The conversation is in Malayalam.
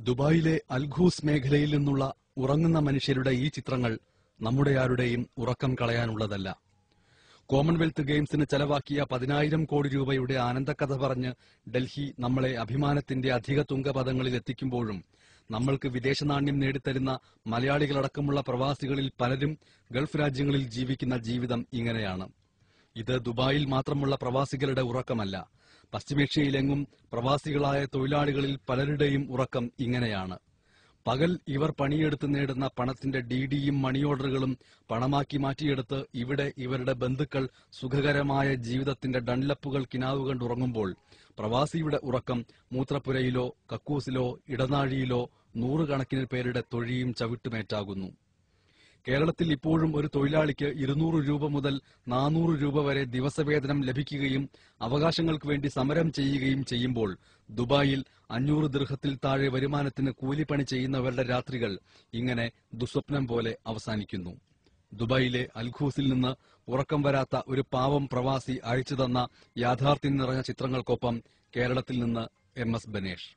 ദുബായിലെ അൽഖൂസ് മേഖലയിൽ നിന്നുള്ള ഉറങ്ങുന്ന മനുഷ്യരുടെ ഈ ചിത്രങ്ങൾ നമ്മുടെ ആരുടെയും ഉറക്കം കളയാനുള്ളതല്ല. കോമൺവെൽത്ത് ഗെയിംസിന് ചെലവാക്കിയ 10,000 കോടി രൂപയുടെ ആനന്ദക്കഥ പറഞ്ഞ് ഡൽഹി നമ്മളെ അഭിമാനത്തിന്റെ അധിക തുങ്കപദങ്ങളിൽ എത്തിക്കുമ്പോഴും നമ്മൾക്ക് വിദേശനാണ്യം നേടിത്തരുന്ന മലയാളികളടക്കമുള്ള പ്രവാസികളിൽ പലരും ഗൾഫ് രാജ്യങ്ങളിൽ ജീവിക്കുന്ന ജീവിതം ഇങ്ങനെയാണ്. ഇത് ദുബായിൽ മാത്രമുള്ള പ്രവാസികളുടെ ഉറക്കമല്ല. പശ്ചിമേഷ്യയിലെങ്ങും പ്രവാസികളായ തൊഴിലാളികളിൽ പലരുടെയും ഉറക്കം ഇങ്ങനെയാണ്. പകൽ ഇവർ പണിയെടുത്ത് നേടുന്ന പണത്തിന്റെ ഡിഡിയും മണി ഓർഡറുകളും പണമാക്കി മാറ്റിയെടുത്ത് ഇവിടെ ഇവരുടെ ബന്ധുക്കൾ സുഖകരമായ ജീവിതത്തിന്റെ ഡൺലപ്പുകൾ കിനാവ് കണ്ടുറങ്ങുമ്പോൾ പ്രവാസിയുടെ ഉറക്കം മൂത്രപ്പുരയിലോ കക്കൂസിലോ ഇടനാഴിയിലോ നൂറുകണക്കിന് പേരുടെ തൊഴിയും ചവിട്ടുമേറ്റാകുന്നു. കേരളത്തിൽ ഇപ്പോഴും ഒരു തൊഴിലാളിക്ക് 200 രൂപ മുതൽ 400 രൂപ വരെ ദിവസവേതനം ലഭിക്കുകയും അവകാശങ്ങൾക്ക് വേണ്ടി സമരം ചെയ്യുകയും ചെയ്യുമ്പോൾ ദുബായിൽ 500 ദിർഹത്തിൽ താഴെ വരുമാനത്തിന് കൂലിപ്പണി ചെയ്യുന്നവരുടെ രാത്രികൾ ഇങ്ങനെ ദുസ്വപ്നം പോലെ അവസാനിക്കുന്നു. ദുബായിലെ അൽഖൂസിൽ നിന്ന് ഉറക്കം വരാത്ത ഒരു പാവം പ്രവാസി അയച്ചു തന്ന യാഥാർത്ഥ്യം നിറഞ്ഞ ചിത്രങ്ങൾക്കൊപ്പം കേരളത്തിൽ നിന്ന് MS ബനേഷ്.